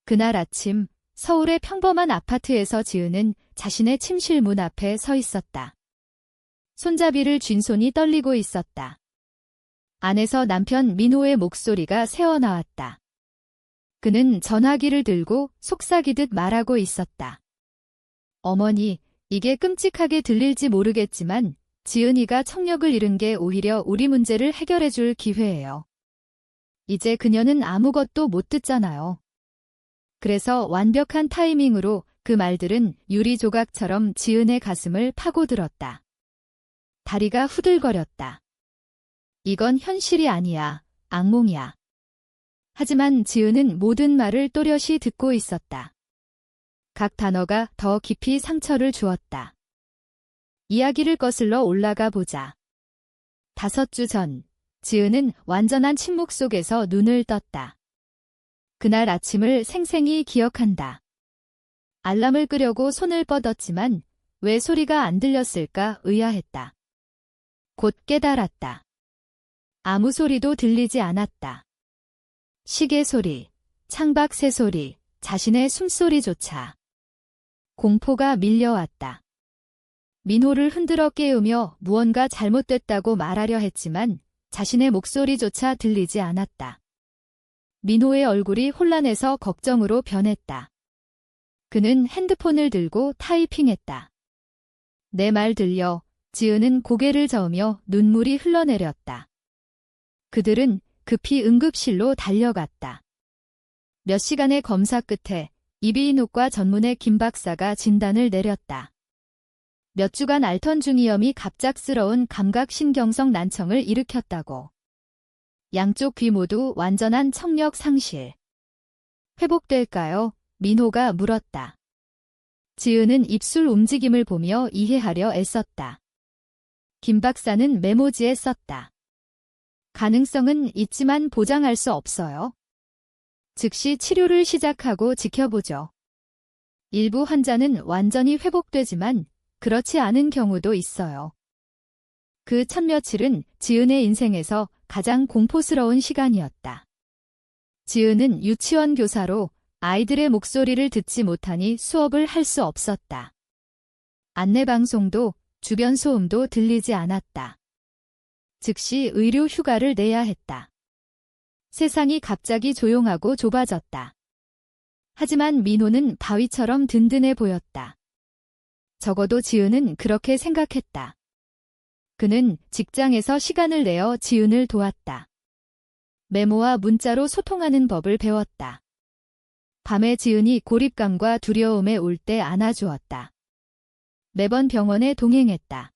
그날 아침 서울의 평범한 아파트에서 지은은 자신의 침실 문 앞에 서 있었다. 손잡이를 쥔 손이 떨리고 있었다. 안에서 남편 민호의 목소리가 새어나왔다. 그는 전화기를 들고 속삭이듯 말하고 있었다. 어머니, 이게 끔찍하게 들릴지 모르겠지만 지은이가 청력을 잃은 게 오히려 우리 문제를 해결해줄 기회예요. 이제 그녀는 아무것도 못 듣잖아요. 그래서 완벽한 타이밍으로 그 말들은 유리 조각처럼 지은의 가슴을 파고들었다. 다리가 후들거렸다. 이건 현실이 아니야, 악몽이야. 하지만 지은은 모든 말을 또렷이 듣고 있었다. 각 단어가 더 깊이 상처를 주었다. 이야기를 거슬러 올라가 보자. 5주 전, 지은은 완전한 침묵 속에서 눈을 떴다. 그날 아침을 생생히 기억한다. 알람을 끄려고 손을 뻗었지만 왜 소리가 안 들렸을까 의아했다. 곧 깨달았다. 아무 소리도 들리지 않았다. 시계 소리, 창밖 새소리, 자신의 숨소리조차. 공포가 밀려왔다. 민호를 흔들어 깨우며 무언가 잘못됐다고 말하려 했지만 자신의 목소리조차 들리지 않았다. 민호의 얼굴이 혼란해서 걱정으로 변했다. 그는 핸드폰을 들고 타이핑했다. 내 말 들려? 지은은 고개를 저으며 눈물이 흘러내렸다. 그들은 급히 응급실로 달려갔다. 몇 시간의 검사 끝에 이비인후과 전문의 김 박사가 진단을 내렸다. 몇 주간 앓던 중이염이 갑작스러운 감각신경성 난청을 일으켰다고. 양쪽 귀 모두 완전한 청력 상실. 회복될까요? 민호가 물었다. 지은은 입술 움직임을 보며 이해하려 애썼다. 김 박사는 메모지에 썼다. 가능성은 있지만 보장할 수 없어요. 즉시 치료를 시작하고 지켜보죠. 일부 환자는 완전히 회복되지만 그렇지 않은 경우도 있어요. 그 첫 며칠은 지은의 인생에서 가장 공포스러운 시간이었다. 지은은 유치원 교사로 아이들의 목소리를 듣지 못하니 수업을 할 수 없었다. 안내방송도 주변 소음도 들리지 않았다. 즉시 의료 휴가를 내야 했다. 세상이 갑자기 조용하고 좁아졌다. 하지만 민호는 바위처럼 든든해 보였다. 적어도 지은은 그렇게 생각했다. 그는 직장에서 시간을 내어 지은을 도왔다. 메모와 문자로 소통하는 법을 배웠다. 밤에 지은이 고립감과 두려움에 올 때 안아주었다. 매번 병원에 동행했다.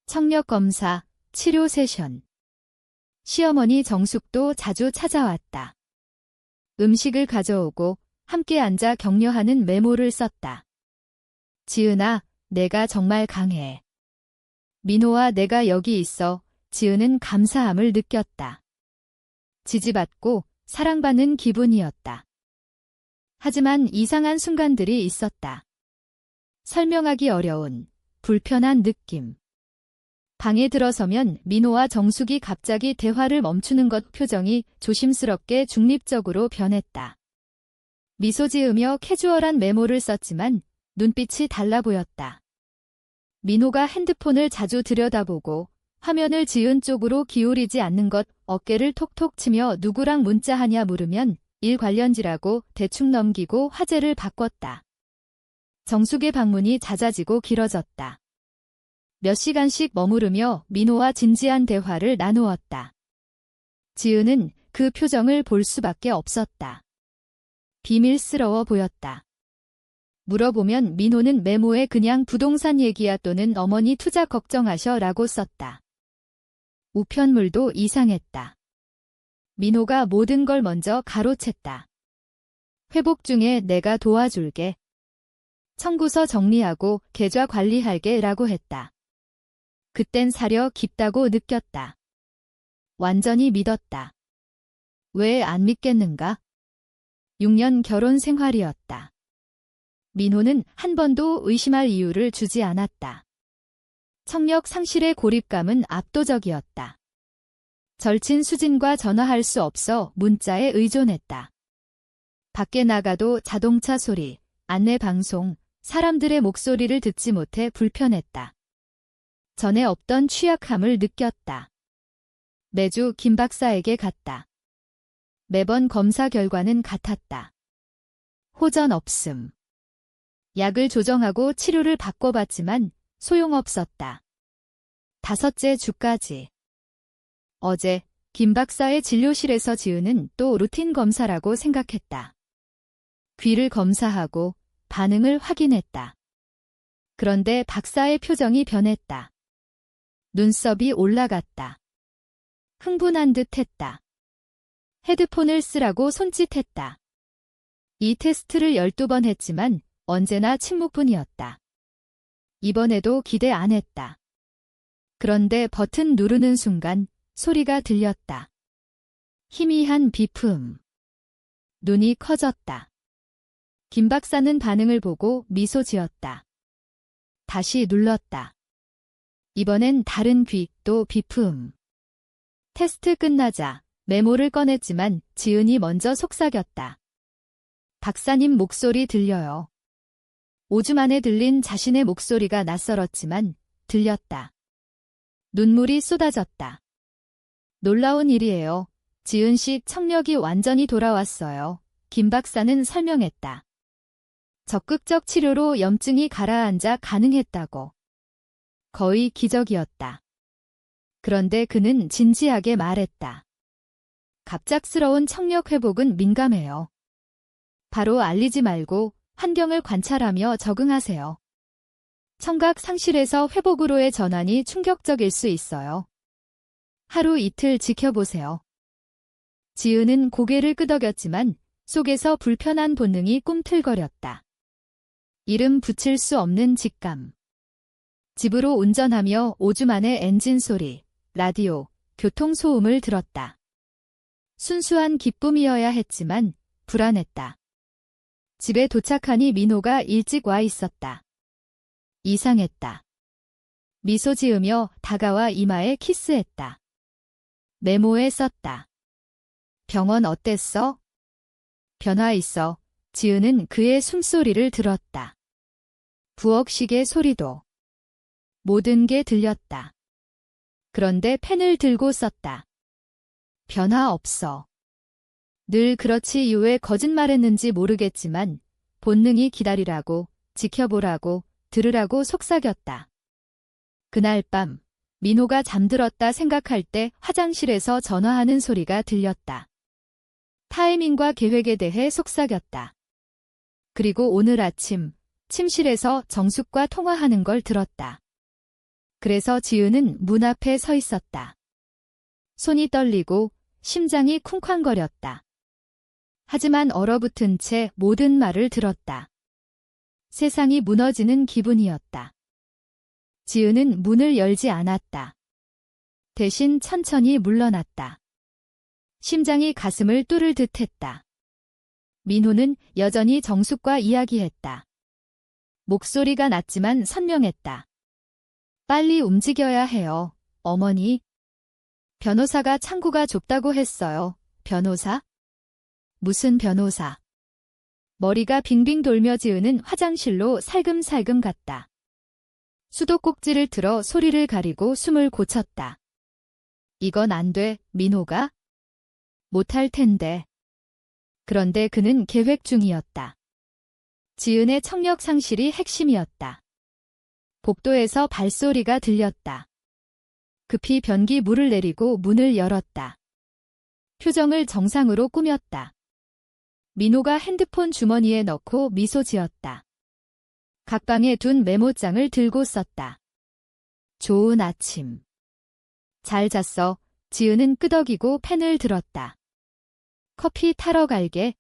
청력 검사, 치료 세션. 시어머니 정숙도 자주 찾아왔다. 음식을 가져오고 함께 앉아 격려하는 메모를 썼다. 지은아, 내가 정말 강해. 민호와 내가 여기 있어. 지은은 감사함을 느꼈다. 지지받고 사랑받는 기분이었다. 하지만 이상한 순간들이 있었다. 설명하기 어려운, 불편한 느낌. 방에 들어서면 민호와 정숙이 갑자기 대화를 멈추는 것 표정이 조심스럽게 중립적으로 변했다. 미소 지으며 캐주얼한 메모를 썼지만 눈빛이 달라 보였다. 민호가 핸드폰을 자주 들여다보고 화면을 지은 쪽으로 기울이지 않는 것, 어깨를 톡톡 치며 누구랑 문자하냐 물으면 일 관련지라고 대충 넘기고 화제를 바꿨다. 정숙의 방문이 잦아지고 길어졌다. 몇 시간씩 머무르며 민호와 진지한 대화를 나누었다. 지은은 그 표정을 볼 수밖에 없었다. 비밀스러워 보였다. 물어보면 민호는 메모에 그냥 부동산 얘기야 또는 어머니 투자 걱정하셔 라고 썼다. 우편물도 이상했다. 민호가 모든 걸 먼저 가로챘다. 회복 중에 내가 도와줄게. 청구서 정리하고 계좌 관리할게 라고 했다. 그땐 사려 깊다고 느꼈다. 완전히 믿었다. 왜 안 믿겠는가? 6년 결혼 생활이었다. 민호는 한 번도 의심할 이유를 주지 않았다. 청력 상실의 고립감은 압도적이었다. 절친 수진과 전화할 수 없어 문자에 의존했다. 밖에 나가도 자동차 소리, 안내 방송, 사람들의 목소리를 듣지 못해 불편했다. 전에 없던 취약함을 느꼈다. 매주 김 박사에게 갔다. 매번 검사 결과는 같았다. 호전 없음. 약을 조정하고 치료를 바꿔봤지만 소용없었다. 5째 주까지. 어제 김 박사의 진료실에서 지은은 또 루틴 검사라고 생각했다. 귀를 검사하고 반응을 확인했다. 그런데 박사의 표정이 변했다. 눈썹이 올라갔다. 흥분한 듯 했다. 헤드폰을 쓰라고 손짓했다. 이 테스트를 12번 했지만 언제나 침묵뿐이었다. 이번에도 기대 안 했다. 그런데 버튼 누르는 순간 소리가 들렸다. 희미한 비품. 눈이 커졌다. 김 박사는 반응을 보고 미소 지었다. 다시 눌렀다. 이번엔 다른 귀, 또 비품. 테스트 끝나자 메모를 꺼냈지만 지은이 먼저 속삭였다. 박사님 목소리 들려요. 5주 만에 들린 자신의 목소리가 낯설었지만 들렸다. 눈물이 쏟아졌다. 놀라운 일이에요. 지은 씨 청력이 완전히 돌아왔어요. 김 박사는 설명했다. 적극적 치료로 염증이 가라앉아 가능했다고. 거의 기적이었다. 그런데 그는 진지하게 말했다. 갑작스러운 청력 회복은 민감해요. 바로 알리지 말고 환경을 관찰하며 적응하세요. 청각 상실에서 회복으로의 전환이 충격적일 수 있어요. 하루 이틀 지켜보세요. 지은은 고개를 끄덕였지만 속에서 불편한 본능이 꿈틀거렸다. 이름 붙일 수 없는 직감. 집으로 운전하며 5주 만에 엔진 소리, 라디오, 교통소음을 들었다. 순수한 기쁨이어야 했지만 불안했다. 집에 도착하니 민호가 일찍 와 있었다. 이상했다. 미소 지으며 다가와 이마에 키스했다. 메모에 썼다. 병원 어땠어? 변화 있어. 지은은 그의 숨소리를 들었다. 부엌시계 소리도. 모든 게 들렸다. 그런데 펜을 들고 썼다. 변화 없어. 늘 그렇지 왜 거짓말했는지 모르겠지만 본능이 기다리라고, 지켜보라고, 들으라고 속삭였다. 그날 밤 민호가 잠들었다 생각할 때 화장실에서 전화하는 소리가 들렸다. 타이밍과 계획에 대해 속삭였다. 그리고 오늘 아침 침실에서 정숙과 통화하는 걸 들었다. 그래서 지은은 문 앞에 서 있었다. 손이 떨리고 심장이 쿵쾅거렸다. 하지만 얼어붙은 채 모든 말을 들었다. 세상이 무너지는 기분이었다. 지은은 문을 열지 않았다. 대신 천천히 물러났다. 심장이 가슴을 뚫을 듯 했다. 민호는 여전히 정숙과 이야기했다. 목소리가 낮지만 선명했다. 빨리 움직여야 해요, 어머니. 변호사가 창구가 좁다고 했어요. 변호사? 무슨 변호사? 머리가 빙빙 돌며 지은은 화장실로 살금살금 갔다. 수도꼭지를 틀어 소리를 가리고 숨을 고쳤다. 이건 안 돼, 민호가? 못할 텐데. 그런데 그는 계획 중이었다. 지은의 청력 상실이 핵심이었다. 복도에서 발소리가 들렸다. 급히 변기 물을 내리고 문을 열었다. 표정을 정상으로 꾸몄다. 민호가 핸드폰 주머니에 넣고 미소 지었다. 각방에 둔 메모장을 들고 썼다. 좋은 아침. 잘 잤어. 지은은 끄덕이고 펜을 들었다. 커피 타러 갈게.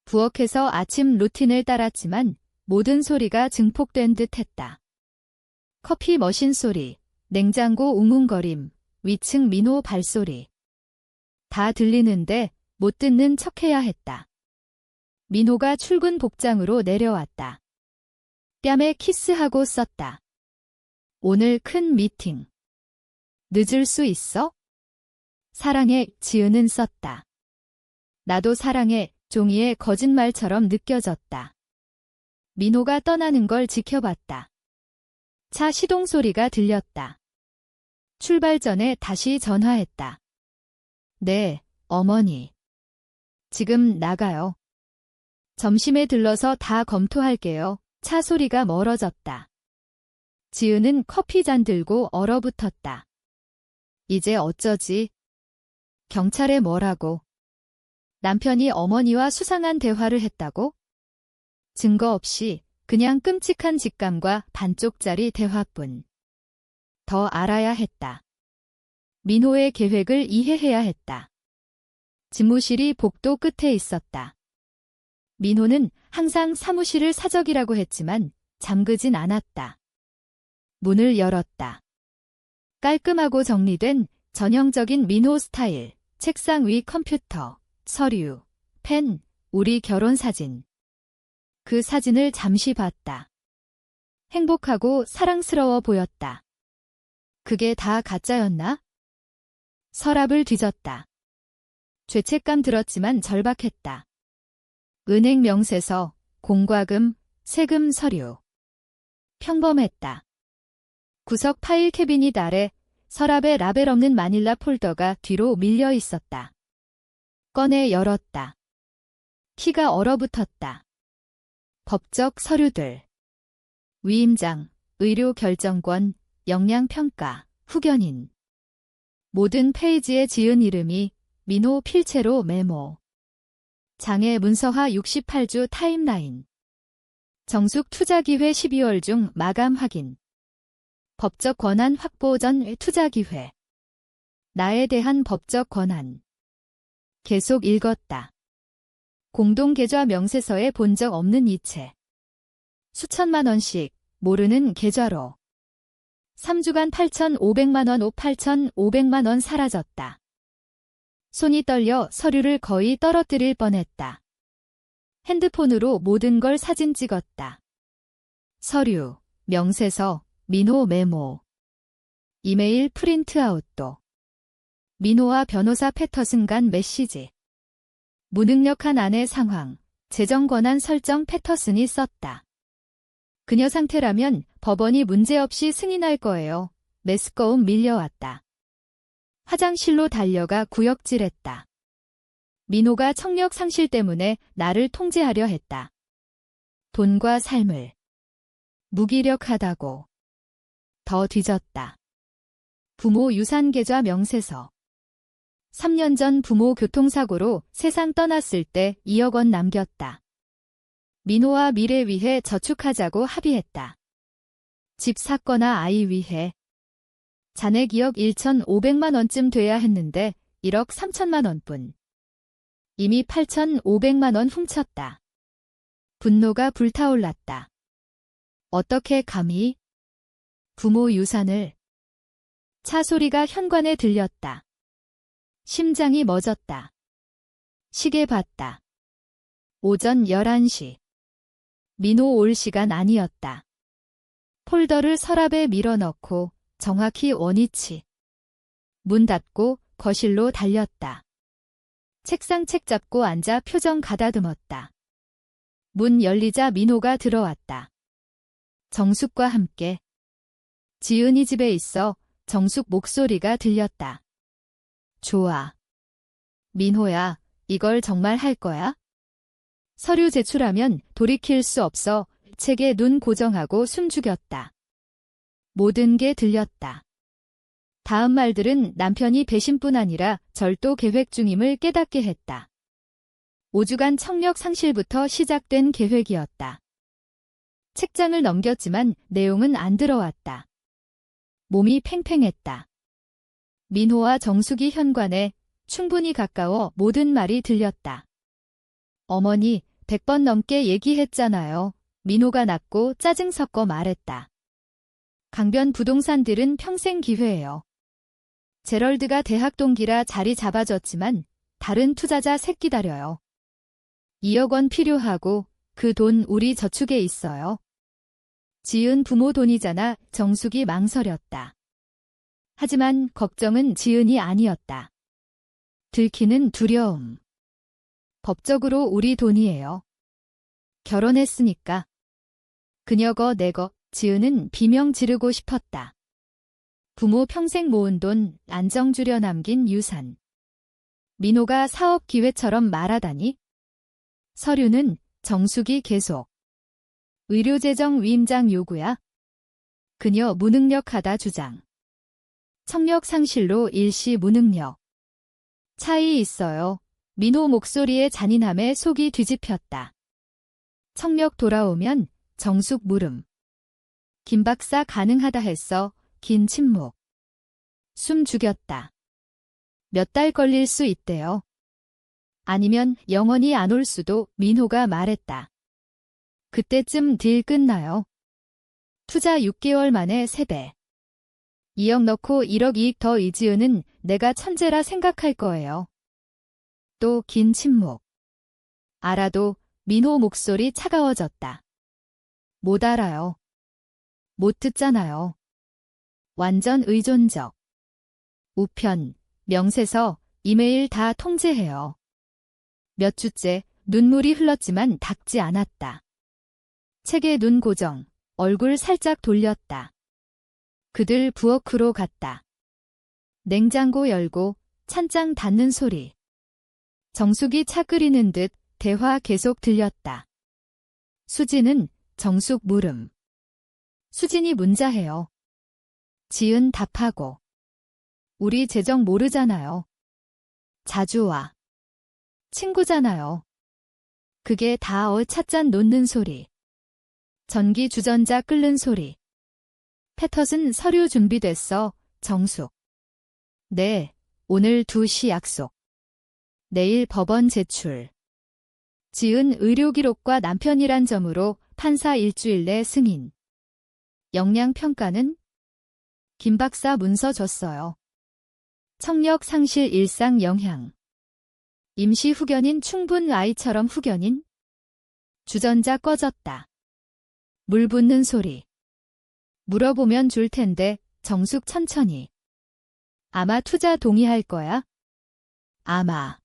부엌에서 아침 루틴을 따랐지만 모든 소리가 증폭된 듯 했다. 커피 머신 소리, 냉장고 웅웅거림, 위층 민호 발소리. 다 들리는데 못 듣는 척해야 했다. 민호가 출근 복장으로 내려왔다. 뺨에 키스하고 썼다. 오늘 큰 미팅. 늦을 수 있어? 사랑해, 지은은 썼다. 나도 사랑해, 종이의 거짓말처럼 느껴졌다. 민호가 떠나는 걸 지켜봤다. 차 시동 소리가 들렸다. 출발 전에 다시 전화했다. 네, 어머니. 지금 나가요. 점심에 들러서 다 검토할게요. 차 소리가 멀어졌다. 지은은 커피 잔 들고 얼어붙었다. 이제 어쩌지? 경찰에 뭐라고? 남편이 어머니와 수상한 대화를 했다고? 증거 없이 그냥 끔찍한 직감과 반쪽짜리 대화뿐. 더 알아야 했다. 민호의 계획을 이해해야 했다. 집무실이 복도 끝에 있었다. 민호는 항상 사무실을 사적이라고 했지만 잠그진 않았다. 문을 열었다. 깔끔하고 정리된 전형적인 민호 스타일, 책상 위 컴퓨터, 서류, 펜, 우리 결혼 사진. 그 사진을 잠시 봤다. 행복하고 사랑스러워 보였다. 그게 다 가짜였나? 서랍을 뒤졌다. 죄책감 들었지만 절박했다. 은행 명세서, 공과금, 세금 서류. 평범했다. 구석 파일 캐비닛 아래 서랍에 라벨 없는 마닐라 폴더가 뒤로 밀려 있었다. 꺼내 열었다. 키가 얼어붙었다. 법적 서류들. 위임장, 의료 결정권, 역량평가, 후견인. 모든 페이지에 지은 이름이 민호 필체로 메모. 장애 문서화 68주 타임라인. 정숙 투자기회 12월 중 마감 확인. 법적 권한 확보 전 투자기회. 나에 대한 법적 권한. 계속 읽었다. 공동계좌 명세서에 본 적 없는 이체. 수천만 원씩, 모르는 계좌로. 3주간 8,500만 원, 8,500만 원 사라졌다. 손이 떨려 서류를 거의 떨어뜨릴 뻔했다. 핸드폰으로 모든 걸 사진 찍었다. 서류, 명세서, 민호 메모. 이메일 프린트아웃도. 민호와 변호사 패터슨 간 메시지. 무능력한 아내 상황, 재정권한 설정 패터슨이 썼다. 그녀 상태라면 법원이 문제없이 승인할 거예요. 메스꺼움 밀려왔다. 화장실로 달려가 구역질했다. 민호가 청력 상실 때문에 나를 통제하려 했다. 돈과 삶을. 무기력하다고. 더 뒤졌다. 부모 유산계좌 명세서. 3년 전 부모 교통사고로 세상 떠났을 때 2억 원 남겼다. 민호와 미래 위해 저축하자고 합의했다. 집 샀거나 아이 위해. 잔액 2억 1,500만 원쯤 돼야 했는데 1억 3천만 원뿐. 이미 8,500만 원 훔쳤다. 분노가 불타올랐다. 어떻게 감히? 부모 유산을. 차 소리가 현관에 들렸다. 심장이 멎었다. 시계 봤다. 오전 11시. 민호 올 시간 아니었다. 폴더를 서랍에 밀어넣고 정확히 원위치. 문 닫고 거실로 달렸다. 책상 책 잡고 앉아 표정 가다듬었다. 문 열리자 민호가 들어왔다. 정숙과 함께. 지은이 집에 있어. 정숙 목소리가 들렸다. 좋아. 민호야, 이걸 정말 할 거야? 서류 제출하면 돌이킬 수 없어. 책에 눈 고정하고 숨죽였다. 모든 게 들렸다. 다음 말들은 남편이 배신뿐 아니라 절도 계획 중임을 깨닫게 했다. 5주간 청력 상실부터 시작된 계획이었다. 책장을 넘겼지만 내용은 안 들어왔다. 몸이 팽팽했다. 민호와 정숙이 현관에 충분히 가까워 모든 말이 들렸다. 어머니, 100번 넘게 얘기했잖아요. 민호가 낮고 짜증 섞어 말했다. 강변 부동산들은 평생 기회예요. 제럴드가 대학 동기라 자리 잡아줬지만 다른 투자자 색 기다려요. 2억 원 필요하고 그 돈 우리 저축에 있어요. 지은 부모 돈이잖아. 정숙이 망설였다. 하지만 걱정은 지은이 아니었다. 들키는 두려움. 법적으로 우리 돈이에요. 결혼했으니까. 그녀 거 내 거 지은은 비명 지르고 싶었다. 부모 평생 모은 돈 안정 주려 남긴 유산. 민호가 사업 기회처럼 말하다니. 서류는 정숙이 계속. 의료재정 위임장 요구야. 그녀 무능력하다 주장. 청력 상실로 일시 무능력. 차이 있어요. 민호 목소리의 잔인함에 속이 뒤집혔다. 청력 돌아오면 정숙 물음. 김 박사 가능하다 했어. 긴 침묵. 숨 죽였다. 몇 달 걸릴 수 있대요. 아니면 영원히 안 올 수도. 민호가 말했다. 그때쯤 딜 끝나요. 투자 6개월 만에 3배. 2억 넣고 1억 이익 더. 이지은은 내가 천재라 생각할 거예요. 또 긴 침묵. 알아도. 민호 목소리 차가워졌다. 못 알아요. 못 듣잖아요. 완전 의존적. 우편, 명세서, 이메일 다 통제해요. 몇 주째 눈물이 흘렀지만 닦지 않았다. 책에 눈 고정, 얼굴 살짝 돌렸다. 그들 부엌으로 갔다. 냉장고 열고 찬장 닫는 소리. 정숙이 차 끓이는 듯 대화 계속 들렸다. 수진은 정숙 물음. 수진이 문자해요. 지은 답하고. 우리 재정 모르잖아요. 자주 와. 친구잖아요. 그게 다 찻잔 놓는 소리. 전기 주전자 끓는 소리. 패터슨 서류 준비됐어. 정숙. 네, 오늘 2시 약속. 내일 법원 제출. 지은 의료기록과 남편이란 점으로 판사 일주일 내 승인. 역량평가는? 김 박사 문서 줬어요. 청력 상실 일상 영향. 임시 후견인 충분 아이처럼 후견인? 주전자 꺼졌다. 물 붓는 소리. 물어보면 줄 텐데. 정숙 천천히. 아마 투자 동의할 거야? 아마.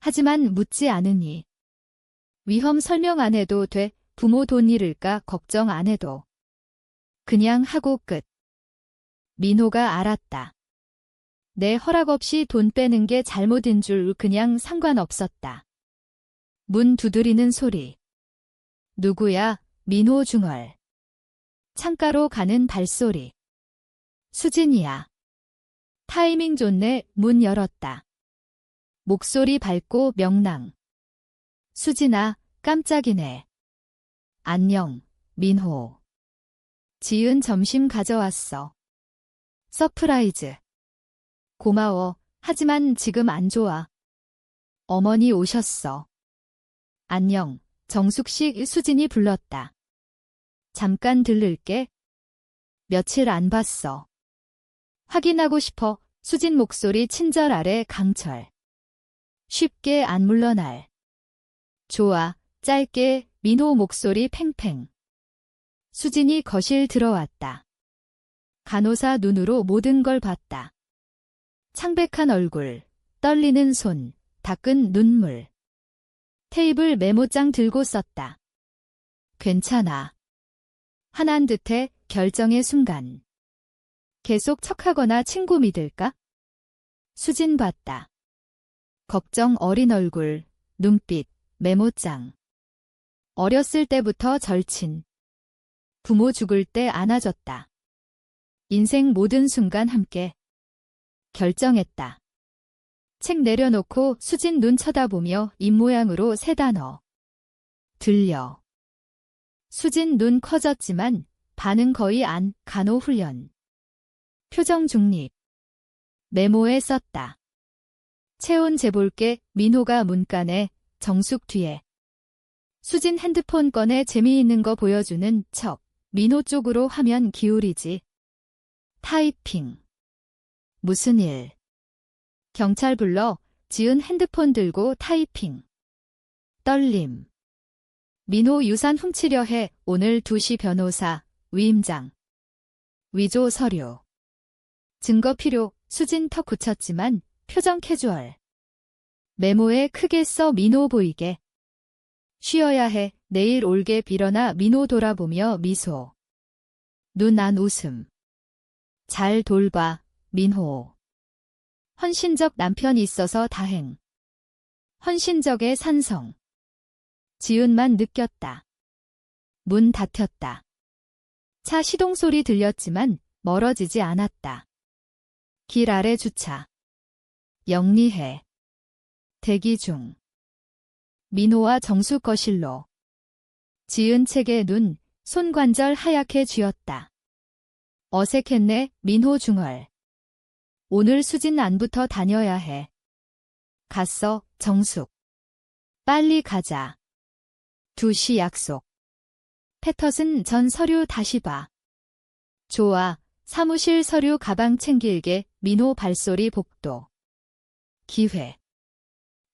하지만 묻지 않으니. 위험 설명 안 해도 돼. 부모 돈 잃을까 걱정 안 해도. 그냥 하고 끝. 민호가 알았다. 내 허락 없이 돈 빼는 게 잘못인 줄. 그냥 상관없었다. 문 두드리는 소리. 누구야? 민호 중얼. 창가로 가는 발소리. 수진이야. 타이밍 좋네. 문 열었다. 목소리 밝고 명랑. 수진아, 깜짝이네. 안녕, 민호. 지은 점심 가져왔어. 서프라이즈. 고마워. 하지만 지금 안 좋아. 어머니 오셨어. 안녕. 정숙씨. 수진이 불렀다. 잠깐 들를게. 며칠 안 봤어. 확인하고 싶어. 수진 목소리 친절하래. 강철. 쉽게 안 물러날. 좋아. 짧게. 민호 목소리 팽팽. 수진이 거실 들어왔다. 간호사 눈으로 모든 걸 봤다. 창백한 얼굴, 떨리는 손, 닦은 눈물. 테이블 메모장 들고 썼다. 괜찮아. 화난 듯해. 결정의 순간. 계속 척하거나 친구 믿을까? 수진 봤다. 걱정 어린 얼굴, 눈빛, 메모장. 어렸을 때부터 절친. 부모 죽을 때 안아줬다. 인생 모든 순간 함께. 결정했다. 책 내려놓고 수진 눈 쳐다보며 입모양으로 3단어. 들려. 수진 눈 커졌지만 반응 거의 안. 간호훈련. 표정 중립. 메모에 썼다. 체온 재볼게. 민호가 문간에. 정숙 뒤에. 수진 핸드폰 꺼내 재미있는 거 보여주는 척. 민호 쪽으로 화면 기울이지. 타이핑. 무슨 일? 경찰 불러. 지은 핸드폰 들고 타이핑. 떨림. 민호 유산 훔치려 해. 오늘 2시 변호사. 위임장. 위조 서류. 증거 필요. 수진 턱 굳혔지만 표정 캐주얼. 메모에 크게 써 민호 보이게. 쉬어야 해. 내일 올게 빌어나 민호 돌아보며 미소. 눈 안 웃음. 잘 돌봐, 민호. 헌신적 남편이 있어서 다행. 헌신적의 산성. 지은만 느꼈다. 문 닫혔다. 차 시동 소리 들렸지만 멀어지지 않았다. 길 아래 주차. 영리해. 대기 중. 민호와 정수 거실로. 지은 책에 눈, 손관절 하얗게 쥐었다. 어색했네, 민호 중얼. 오늘 수진 안부터 다녀야 해. 갔어, 정숙. 빨리 가자. 2시 약속. 패터슨 전 서류 다시 봐. 좋아, 사무실 서류 가방 챙길게. 민호 발소리 복도. 기회.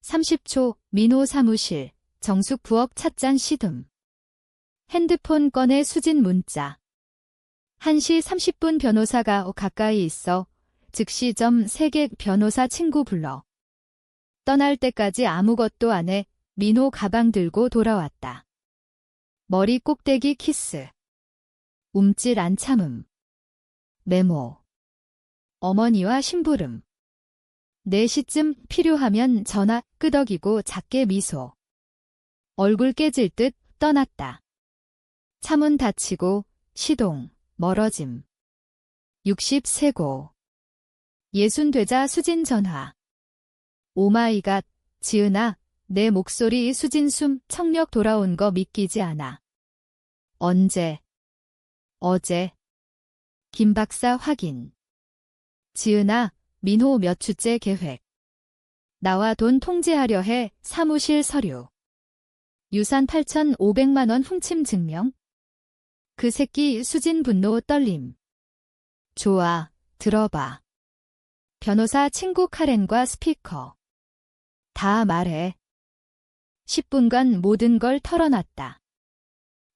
30초, 민호 사무실. 정숙 부엌 찻잔 시듬. 핸드폰 꺼내 수진 문자. 1시 30분 변호사가 가까이 있어. 즉시 세계 변호사 친구 불러. 떠날 때까지 아무것도 안 해. 민호 가방 들고 돌아왔다. 머리 꼭대기 키스. 움찔 안 참음. 메모. 어머니와 심부름. 4시쯤 필요하면 전화. 끄덕이고 작게 미소. 얼굴 깨질 듯 떠났다. 차문 닫히고 시동. 멀어짐. 60세고. 60 되자 수진 전화. 오마이갓, 지은아, 내 목소리. 수진 숨. 청력 돌아온 거 믿기지 않아. 언제? 어제. 김 박사 확인. 지은아, 민호 몇 주째 계획. 나와 돈 통제하려 해. 사무실 서류. 유산 8,500만 원 훔침 증명. 그 새끼. 수진 분노 떨림. 좋아, 들어봐. 변호사 친구 카렌과 스피커. 다 말해. 10분간 모든 걸 털어놨다.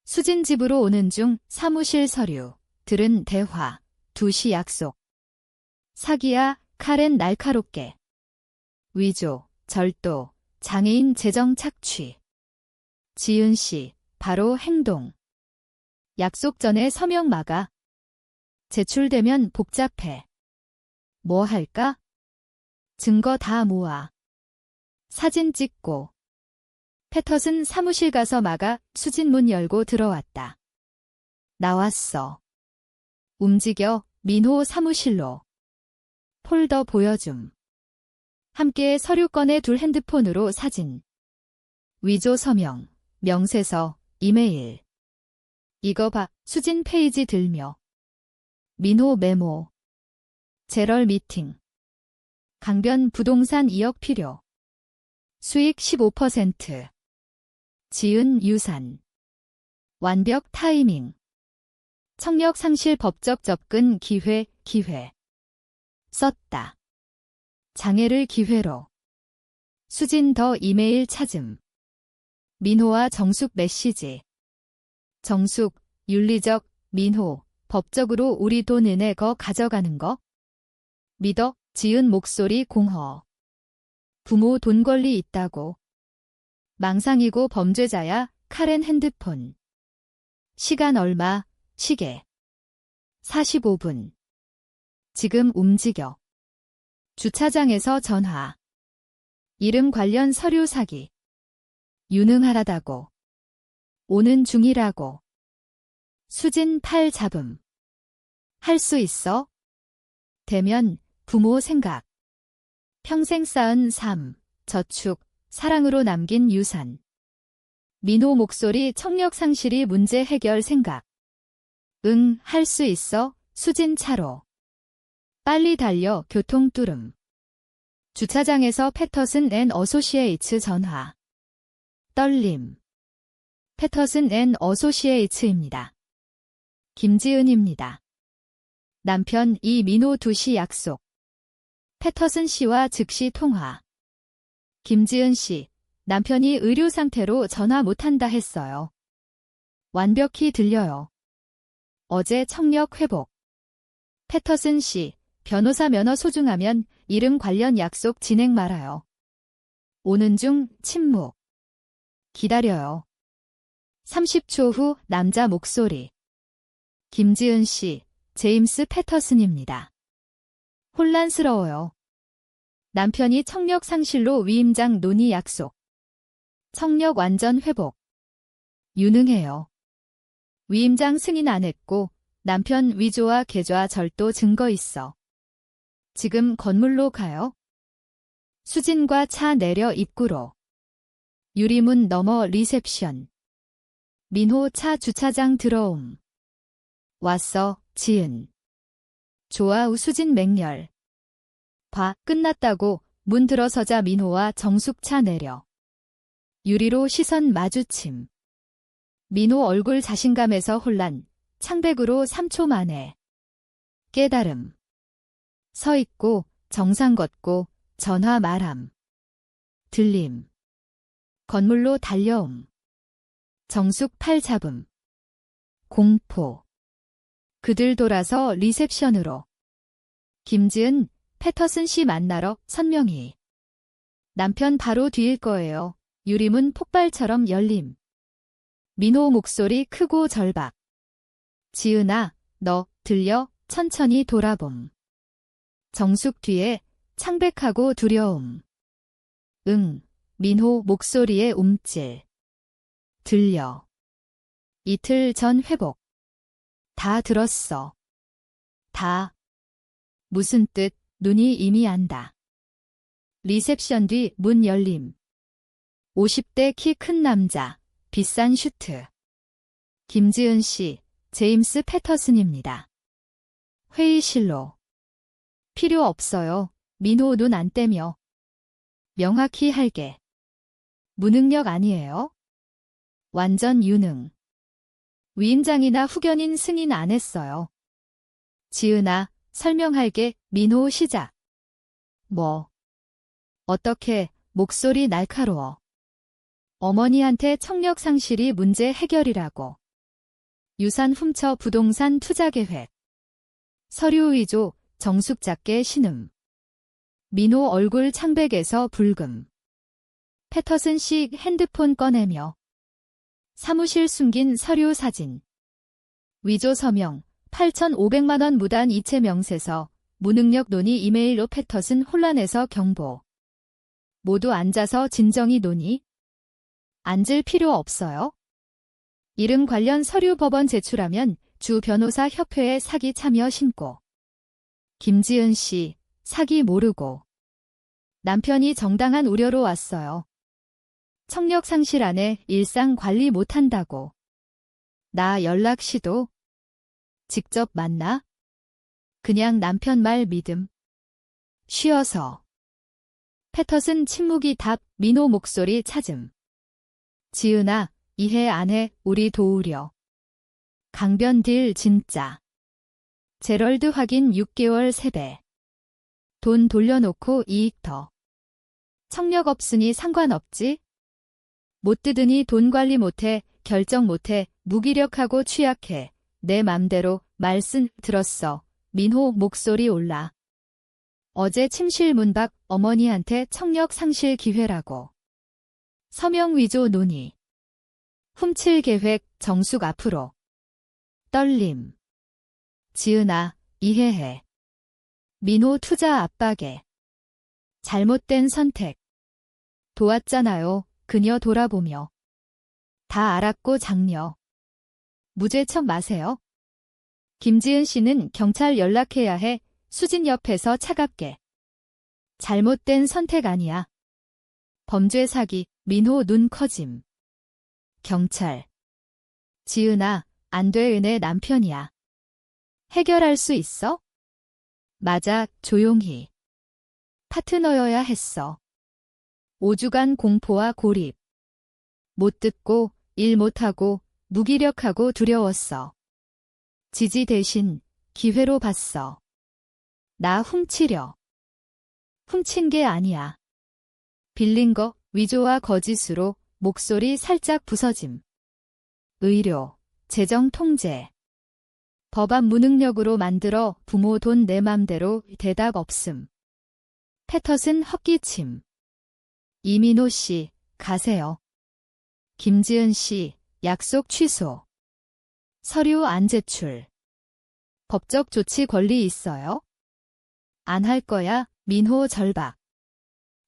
수진 집으로 오는 중. 사무실 서류. 들은 대화. 2시 약속. 사기야. 카렌 날카롭게. 위조, 절도, 장애인 재정 착취. 지은 씨, 바로 행동. 약속 전에 서명 막아. 제출되면 복잡해. 뭐 할까? 증거 다 모아. 사진 찍고. 패터슨 사무실 가서 막아. 수진 문 열고 들어왔다. 나왔어. 움직여. 민호 사무실로. 폴더 보여줌. 함께 서류 꺼내 둘 핸드폰으로 사진. 위조 서명, 명세서, 이메일. 이거 봐. 수진 페이지 들며. 민호 메모. 제럴 미팅. 강변 부동산 2억 필요. 수익 15%. 지은 유산. 완벽 타이밍. 청력 상실 법적 접근 기회. 썼다. 장애를 기회로. 수진 더 이메일 찾음. 민호와 정숙 메시지. 정숙, 윤리적, 민호, 법적으로 우리 돈 은혜 거 가져가는 거? 믿어? 지은 목소리 공허. 부모 돈 권리 있다고. 망상이고 범죄자야. 카렌 핸드폰. 시간 얼마? 시계. 45분. 지금 움직여. 주차장에서 전화. 이름 관련 서류 사기. 유능하다고. 오는 중이라고. 수진 팔 잡음. 할 수 있어? 대면, 부모 생각. 평생 쌓은 삶, 저축, 사랑으로 남긴 유산. 민호 목소리. 청력 상실이 문제 해결 생각. 응, 할 수 있어. 수진 차로. 빨리 달려. 교통 뚫음. 주차장에서 패터슨 앤 어소시에이츠 전화. 떨림. 패터슨 앤 어소시에이츠입니다. 김지은입니다. 남편 이민호 2시 약속. 패터슨 씨와 즉시 통화. 김지은 씨, 남편이 의료 상태로 전화 못한다 했어요. 완벽히 들려요. 어제 청력 회복. 패터슨 씨, 변호사 면허 소중하면 이름 관련 약속 진행 말아요. 오는 중 침묵. 기다려요. 30초 후 남자 목소리. 김지은 씨, 제임스 패터슨입니다. 혼란스러워요. 남편이 청력 상실로 위임장 논의 약속. 청력 완전 회복. 유능해요. 위임장 승인 안 했고 남편 위조와 계좌 절도 증거 있어. 지금 건물로 가요. 수진과 차 내려 입구로. 유리문 너머 리셉션. 민호 차 주차장 들어옴. 왔어, 지은. 좋아 우수진 맹렬. 봐, 끝났다고. 문 들어서자 민호와 정숙 차 내려. 유리로 시선 마주침. 민호 얼굴 자신감에서 혼란, 창백으로 3초 만에. 깨달음. 서 있고, 정상 걷고, 전화 말함. 들림. 건물로 달려옴. 정숙 팔 잡음. 공포. 그들 돌아서 리셉션으로. 김지은, 패터슨 씨 만나러 선명히. 남편 바로 뒤일 거예요. 유리문 폭발처럼 열림. 민호 목소리 크고 절박. 지은아, 너 들려? 천천히 돌아봄. 정숙 뒤에 창백하고 두려움. 응, 민호 목소리에 움찔. 들려. 이틀 전 회복. 다 들었어. 다. 무슨 뜻? 눈이 이미 안다. 리셉션 뒤 문 열림. 50대 키 큰 남자, 비싼 슈트. 김지은 씨, 제임스 패터슨입니다. 회의실로. 필요 없어요. 민호 눈 안 떼며. 명확히 할게. 무능력 아니에요? 완전 유능. 위임장이나 후견인 승인 안 했어요. 지은아, 설명할게. 민호 시작. 뭐? 어떻게? 목소리 날카로워. 어머니한테 청력 상실이 문제 해결이라고. 유산 훔쳐 부동산 투자 계획. 서류 위조, 정숙 작게 신음. 민호 얼굴 창백에서 붉음. 패터슨 씨 핸드폰 꺼내며. 사무실 숨긴 서류 사진. 위조 서명, 8,500만 원 무단 이체 명세서, 무능력 논의 이메일로 패터슨 혼란해서 경보. 모두 앉아서 진정이 논의. 앉을 필요 없어요. 이름 관련 서류 법원 제출하면 주 변호사 협회에 사기 참여 신고. 김지은 씨, 사기 모르고. 남편이 정당한 우려로 왔어요. 청력 상실 안에 일상 관리 못한다고. 나 연락 시도. 직접 만나? 그냥 남편 말 믿음. 쉬어서. 패터슨 침묵이 답, 민호 목소리 찾음. 지은아, 이해 안 해, 우리 도우려. 강변 딜 진짜. 제럴드 확인 6개월 세배. 돈 돌려놓고 이익 더. 청력 없으니 상관없지? 못 뜯으니 돈 관리 못해, 결정 못해, 무기력하고 취약해. 내 맘대로 말씀 들었어. 민호 목소리 올라. 어제 침실 문 밖 어머니한테 청력 상실 기회라고. 서명 위조 논의. 훔칠 계획 정숙 앞으로. 떨림. 지은아, 이해해. 민호 투자 압박에. 잘못된 선택. 도왔잖아요. 그녀 돌아보며. 다 알았고 장녀. 무죄척 마세요. 김지은 씨는 경찰 연락해야 해. 수진 옆에서 차갑게. 잘못된 선택 아니야. 범죄 사기. 민호 눈 커짐. 경찰. 지은아, 안 돼. 은혜 남편이야. 해결할 수 있어? 맞아, 조용히. 파트너여야 했어. 5주간 공포와 고립. 못 듣고, 일 못하고, 무기력하고 두려웠어. 지지 대신 기회로 봤어. 나 훔치려. 훔친 게 아니야. 빌린 거, 위조와 거짓으로 목소리 살짝 부서짐. 의료, 재정 통제. 법안 무능력으로 만들어 부모 돈 내 맘대로 대답 없음. 패터슨 헛기침. 이민호 씨, 가세요. 김지은 씨, 약속 취소. 서류 안 제출. 법적 조치 권리 있어요? 안 할 거야, 민호 절박.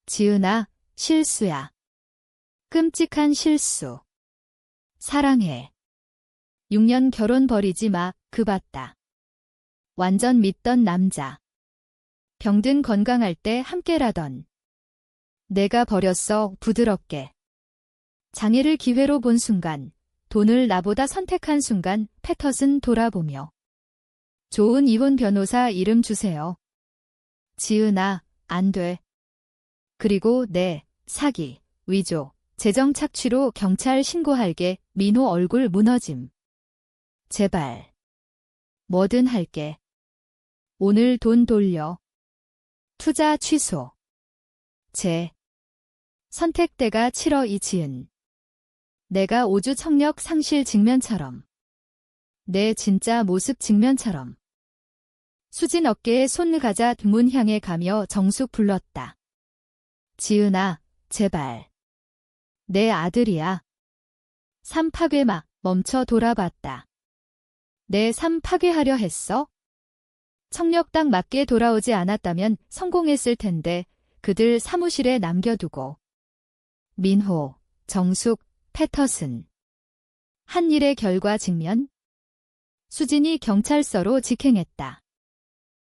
지은아, 실수야. 끔찍한 실수. 사랑해. 6년 결혼 버리지 마, 그 봤다. 완전 믿던 남자. 병든 건강할 때 함께라던. 내가 버렸어, 부드럽게. 장애를 기회로 본 순간, 돈을 나보다 선택한 순간 패터슨 돌아보며. 좋은 이혼 변호사 이름 주세요. 지은아, 안 돼. 그리고 네, 사기, 위조, 재정 착취로 경찰 신고할게. 민호 얼굴 무너짐. 제발. 뭐든 할게. 오늘 돈 돌려. 투자 취소. 선택대가 치러 이지은. 내가 오주 청력 상실 직면처럼. 내 진짜 모습 직면처럼. 수진 어깨에 손 가자 문 향해 가며 정숙 불렀다. 지은아, 제발. 내 아들이야. 삶 파괴 막 멈춰 돌아봤다. 내 삶 파괴하려 했어? 청력 딱 맞게 돌아오지 않았다면 성공했을 텐데 그들 사무실에 남겨두고. 민호, 정숙, 패터슨. 한 일의 결과 직면? 수진이 경찰서로 직행했다.